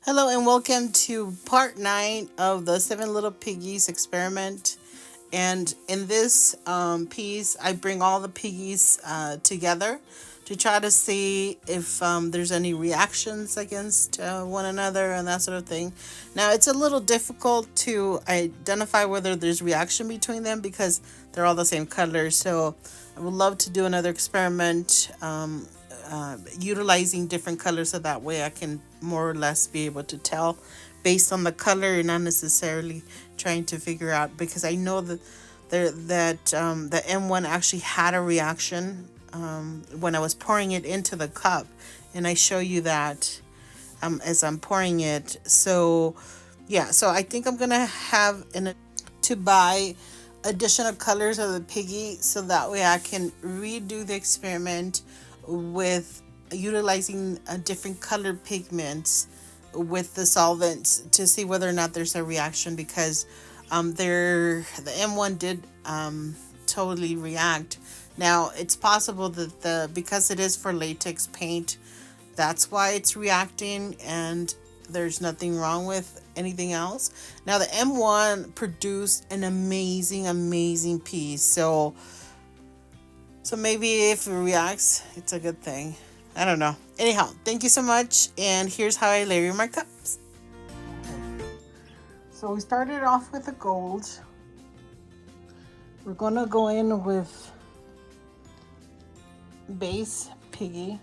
Hello and welcome to part 9 of the Seven Little Piggies experiment. And in this piece, I bring all the piggies together to try to see if there's any reactions against one another and that sort of thing. Now, it's a little difficult to identify whether there's reaction between them because they're all the same color. So I would love to do another experiment utilizing different colors so that way I can more or less be able to tell based on the color and not necessarily trying to figure out because I know that the M1 actually had a reaction when I was pouring it into the cup, and I show you that as I'm pouring it. So yeah, so I think I'm gonna have to buy additional colors of the piggy so that way I can redo the experiment with utilizing different colored pigments with the solvents to see whether or not there's a reaction because the M1 did totally react. Now it's possible that the because it is for latex paint, that's why it's reacting and there's nothing wrong with anything else. Now the M1 produced an amazing piece. So maybe if it reacts, it's a good thing. I don't know. Anyhow, thank you so much, and here's how I layer my cups. So we started off with the gold. We're gonna go in with base piggy.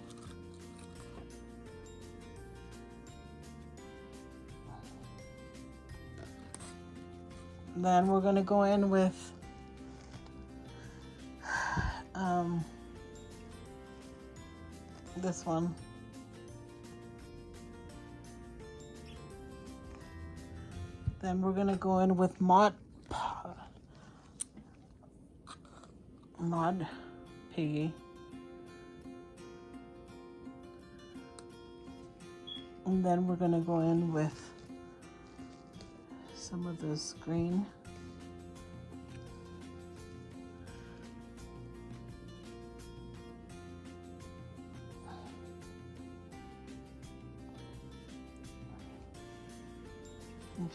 Then we're gonna go in with this one. Then we're gonna go in with mod piggy. And then we're gonna go in with some of this green.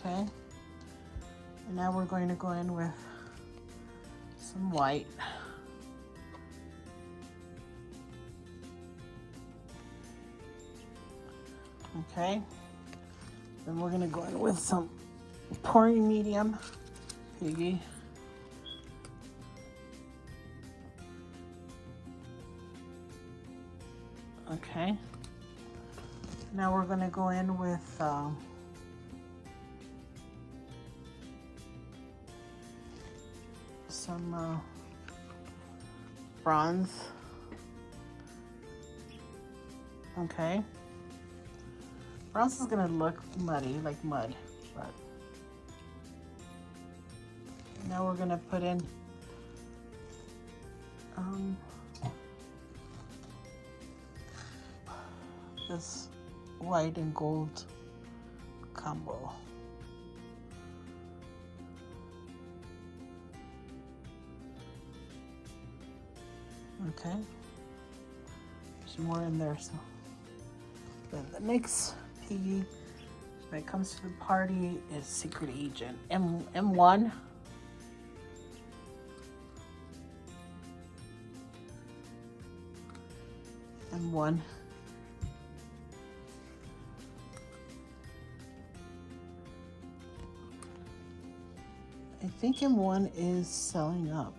Okay. And now we're going to go in with some white. Okay. Then we're going to go in with some pouring medium piggy. Okay. Now we're going to go in with some bronze. Okay. Bronze is gonna look muddy, like mud, but now we're gonna put in this white and gold combo. Okay, there's more in there. So then the next piggy, when it comes to the party, is Secret Agent M1. M1. I think M1 is selling up.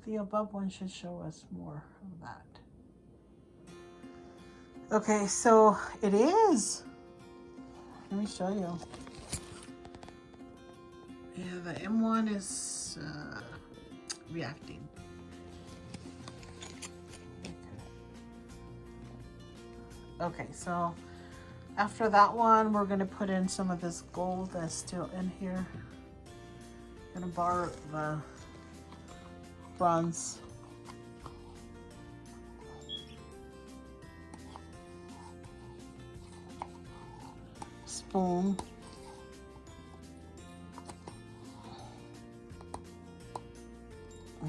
The above one should show us more of that. Okay, so it is. Let me show you. Yeah, the M1 is reacting. Okay, so after that one, we're gonna put in some of this gold that's still in here. Gonna borrow the bronze. Spoon.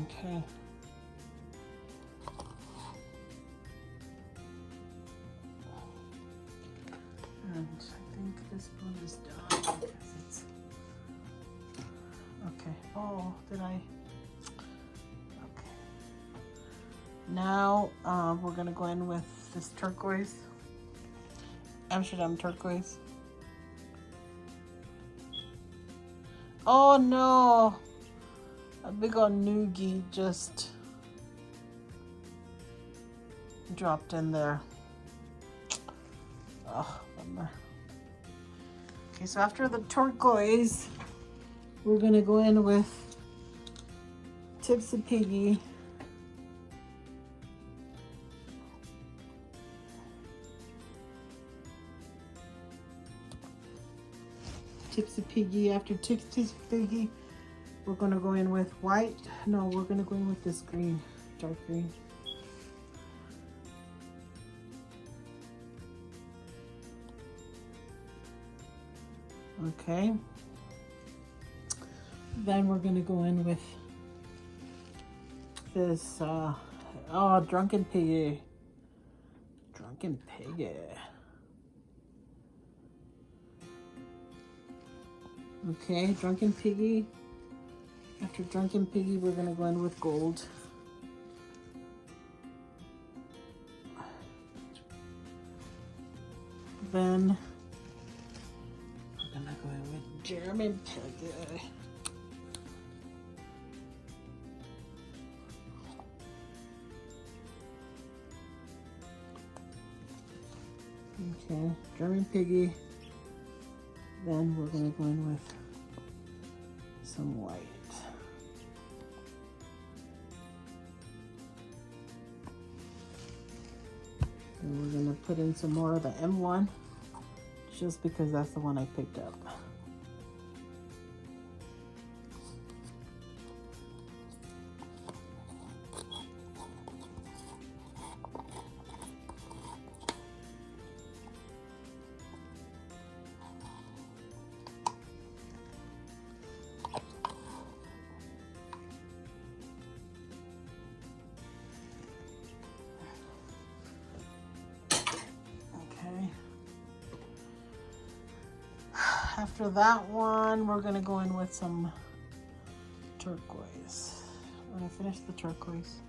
Okay. this spoon is done. Because it's okay. Oh, did I? Okay. Now we're gonna go in with this turquoise, Amsterdam turquoise. Oh no! A big old noogie just dropped in there. Oh, bummer. Okay, so after the turquoise, we're gonna go in with Tips of Piggy. Tips of Piggy. After Tips of Piggy, we're gonna go in with white. No, we're gonna go in with this green, dark green. Okay. Then we're gonna go in with this, oh, Drunken Piggy. Drunken Piggy. Okay, Drunken Piggy. After Drunken Piggy, we're gonna go in with gold. Then we're gonna go in with German Piggy. Okay, German Piggy. Then we're gonna go in with some white. And we're gonna put in some more of the M1, just because that's the one I picked up. After that one, we're gonna go in with some turquoise. We're gonna finish the turquoise.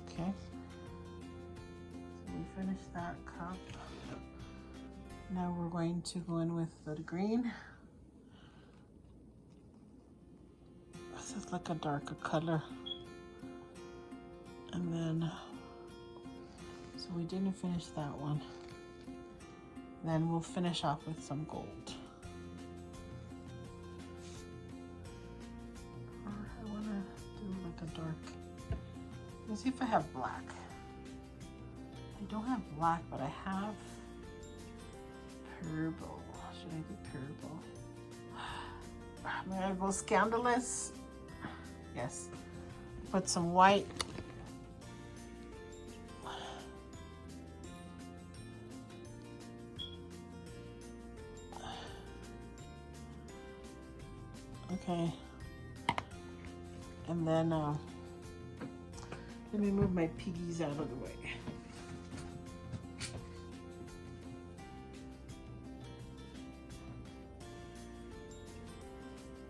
Okay, so we finished that cup. Now we're going to go in with the green. This is like a darker color. And then, so we didn't finish that one. Then we'll finish off with some gold. Or I want to do like a dark. Let's see if I have black. I don't have black, but I have purple. Should I do purple? May I go scandalous? Yes. Put some white. Okay. And then let me move my piggies out of the way.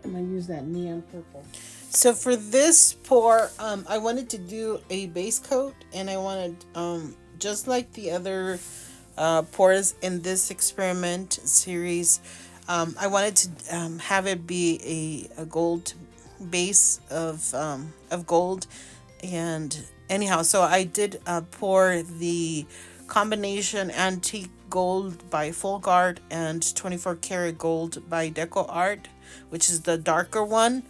I'm gonna use that neon purple. So for this pour, I wanted to do a base coat, and I wanted, just like the other pours in this experiment series, I wanted to have it be a gold base of gold. And anyhow, so I did pour the combination antique gold by Full Guard and 24 karat gold by Deco Art, which is the darker one.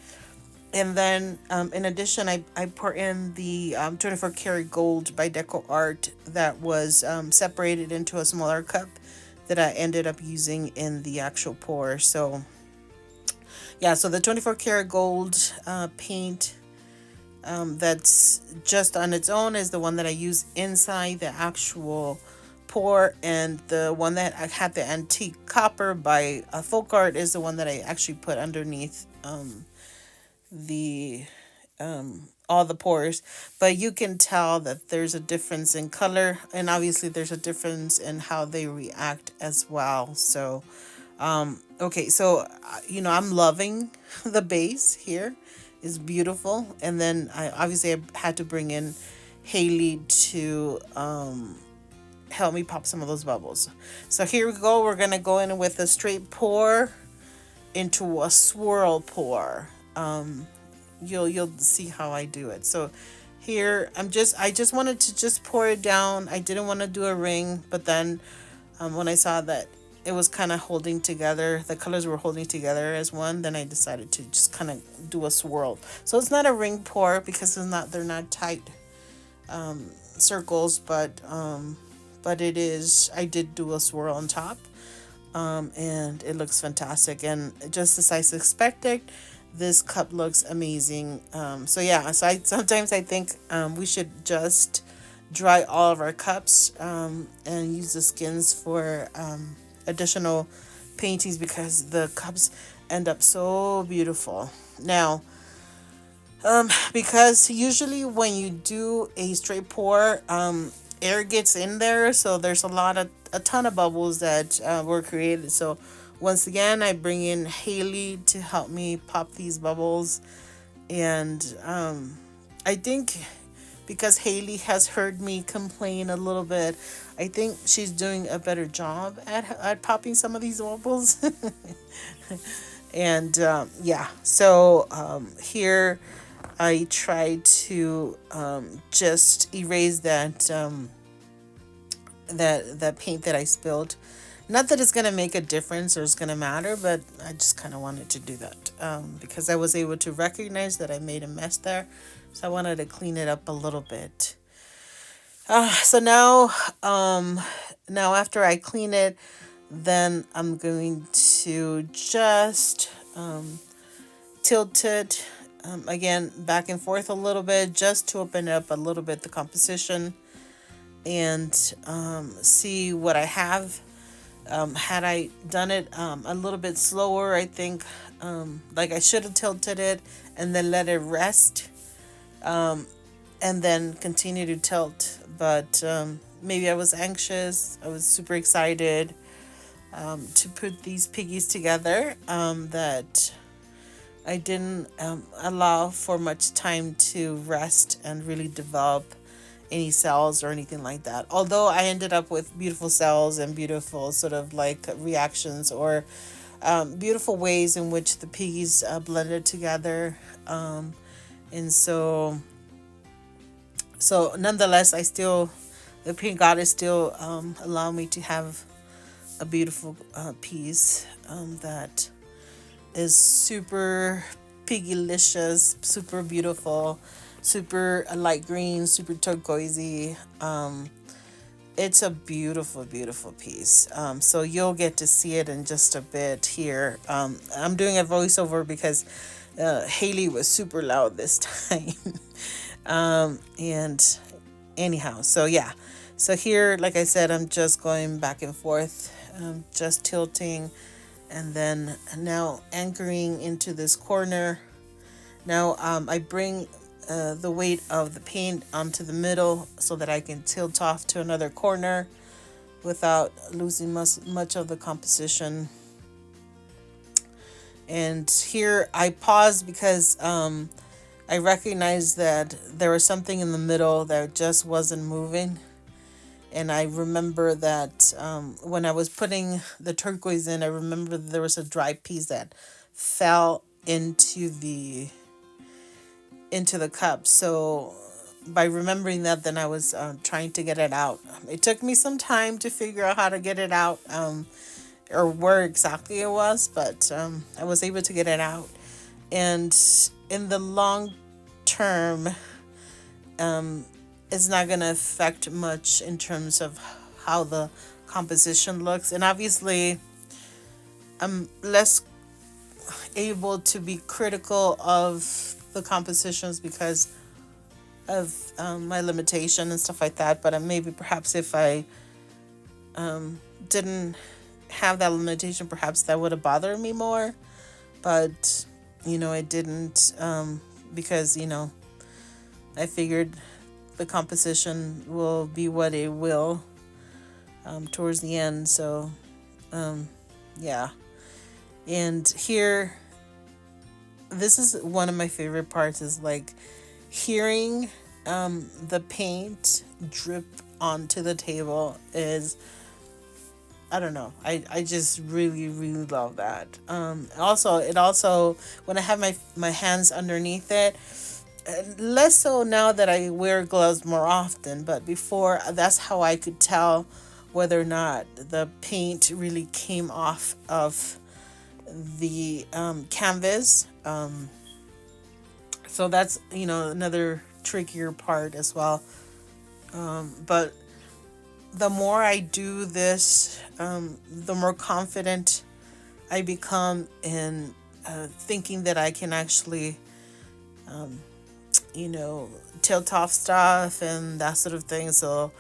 And then in addition, I pour in the 24 karat gold by Deco Art that was separated into a smaller cup that I ended up using in the actual pour. So yeah, so the 24 karat gold paint, that's just on its own, is the one that I use inside the actual pour, and the one that I had, the antique copper by Folk Art, is the one that I actually put underneath the all the pores. But you can tell that there's a difference in color, and obviously there's a difference in how they react as well. So okay, so I'm loving the base here. It's beautiful. And then I had to bring in Haley to help me pop some of those bubbles. So here we go. We're gonna go in with a straight pour into a swirl pour. You'll see how I do it. So here I just wanted to just pour it down. I didn't want to do a ring, but then when I saw that it was kind of holding together, the colors were holding together as one, then I decided to just kind of do a swirl. So it's not a ring pour because they're not tight circles, but it is, I did do a swirl on top, and it looks fantastic, and just as I expected, this cup looks amazing. So yeah, so sometimes I think we should just dry all of our cups and use the skins for additional paintings, because the cups end up so beautiful. Now, because usually when you do a straight pour, air gets in there, so there's a ton of bubbles that were created. So once again, I bring in Haley to help me pop these bubbles, and I think because Haley has heard me complain a little bit, I think she's doing a better job at popping some of these bubbles. And yeah, so here I try to just erase that paint that I spilled. Not that it's gonna make a difference or it's gonna matter, but I just kind of wanted to do that because I was able to recognize that I made a mess there, so I wanted to clean it up a little bit. So now after I clean it, then I'm going to just tilt it again back and forth a little bit, just to open up a little bit the composition and see what I have. Had I done it a little bit slower, I think like I should have tilted it and then let it rest, and then continue to tilt. But maybe I was anxious. I was super excited to put these piggies together, that I didn't allow for much time to rest and really develop any cells or anything like that. Although I ended up with beautiful cells and beautiful sort of like reactions, or beautiful ways in which the piggies blended together. And so nonetheless, the pink goddess still allowed me to have a beautiful piece that is super piggylicious, super beautiful, super light green, super turquoisey. It's a beautiful, beautiful piece. So you'll get to see it in just a bit here. I'm doing a voiceover because Haley was super loud this time. And anyhow, so yeah. So here, like I said, I'm just going back and forth, just tilting, and then now anchoring into this corner. Now I bring the weight of the paint onto the middle so that I can tilt off to another corner without losing much of the composition. And here I paused because I recognized that there was something in the middle that just wasn't moving. And I remember that when I was putting the turquoise in, I remember there was a dry piece that fell into the cup. So by remembering that, then I was trying to get it out. It took me some time to figure out how to get it out, or where exactly it was, but I was able to get it out. And in the long term, it's not going to affect much in terms of how the composition looks. And obviously I'm less able to be critical of the compositions because of my limitation and stuff like that. But maybe perhaps if I didn't have that limitation, perhaps that would have bothered me more. But it didn't, because I figured the composition will be what it will towards the end. So yeah. And here, this is one of my favorite parts, is like hearing the paint drip onto the table. Is, I don't know, I just really really love that. Also, when I have my hands underneath it, less so now that I wear gloves more often, but before, that's how I could tell whether or not the paint really came off of the canvas. So that's another trickier part as well. But the more I do this, the more confident I become in thinking that I can actually, tilt off stuff and that sort of thing. So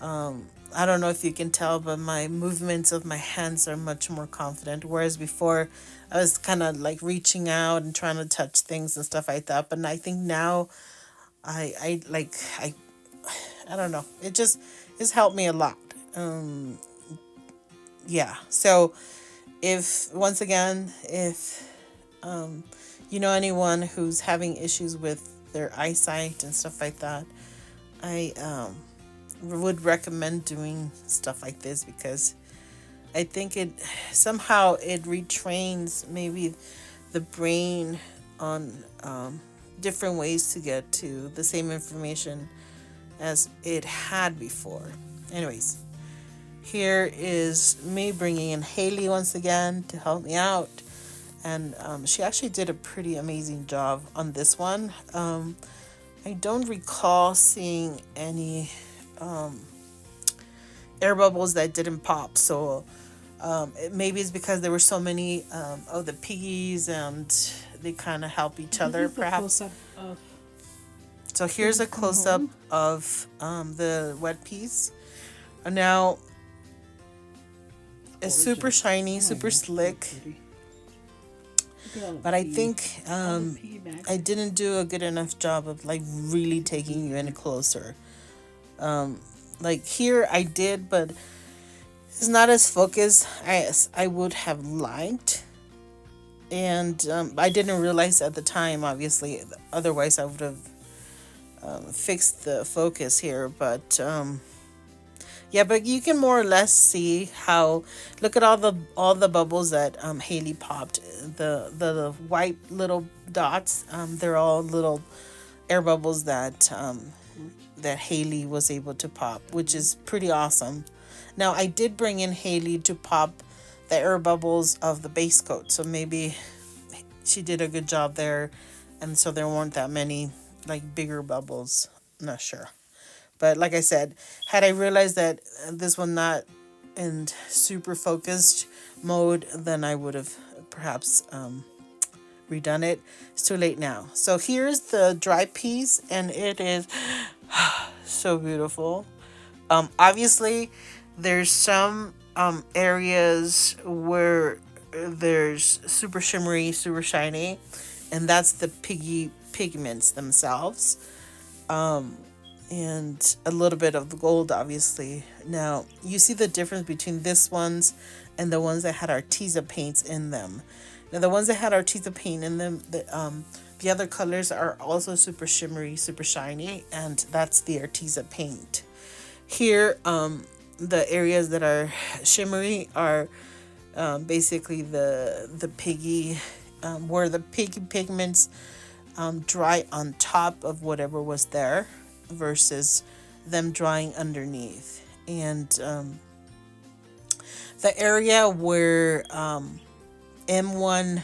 I don't know if you can tell, but my movements of my hands are much more confident. Whereas before, I was kind of like reaching out and trying to touch things and stuff like that. But I think now, I don't know. It's helped me a lot. Yeah. So if once again, if anyone who's having issues with their eyesight and stuff like that, I would recommend doing stuff like this, because I think it retrains maybe the brain on different ways to get to the same information as it had before. Anyways, here is me bringing in Haley once again to help me out. And she actually did a pretty amazing job on this one. I don't recall seeing any air bubbles that didn't pop. So maybe it's because there were so many of the Piggies and they kind of help each other, perhaps. So here's a close-up of the wet piece. Now, it's super shiny, super slick. But I think I didn't do a good enough job of like really taking you in closer. Like here I did, but it's not as focused as I would have liked. And I didn't realize at the time, obviously. Otherwise, I would have fixed the focus here. But yeah, but you can more or less see how. Look at all the bubbles that Haley popped. The white little dots. They're all little air bubbles that Haley was able to pop, which is pretty awesome. Now I did bring in Haley to pop the air bubbles of the base coat, so maybe she did a good job there, and so there weren't that many like bigger bubbles. I'm not sure. But like I said, had I realized that this one not in super focused mode, then I would have perhaps redone it. It's too late now. So here's the dry piece, and it is so beautiful. Obviously, there's some areas where there's super shimmery, super shiny, and that's the Piggy pigments themselves. And a little bit of the gold, obviously. Now, you see the difference between this ones and the ones that had Arteza paints in them. Now, the ones that had Arteza paint in them, the other colors are also super shimmery, super shiny, and that's the Arteza paint. Here, the areas that are shimmery are basically the Piggy, where the Piggy pigments dry on top of whatever was there, versus them drying underneath. And the area where M1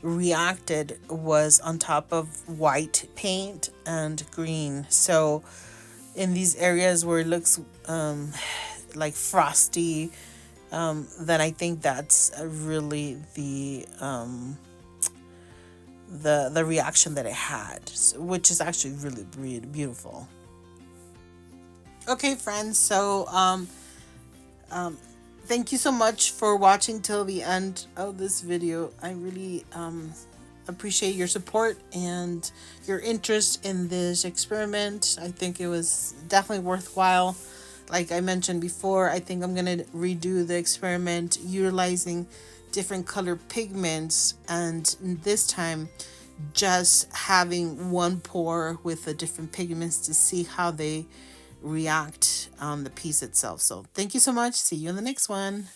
reacted was on top of white paint and green. So in these areas where it looks like frosty, then I think that's really the reaction that it had, which is actually really, really beautiful. Okay, friends. So thank you so much for watching till the end of this video. I really appreciate your support and your interest in this experiment. I think it was definitely worthwhile. Like I mentioned before, I think I'm gonna redo the experiment utilizing different color pigments, and this time just having one pour with the different pigments to see how they react on the piece itself. So thank you so much. See you in the next one.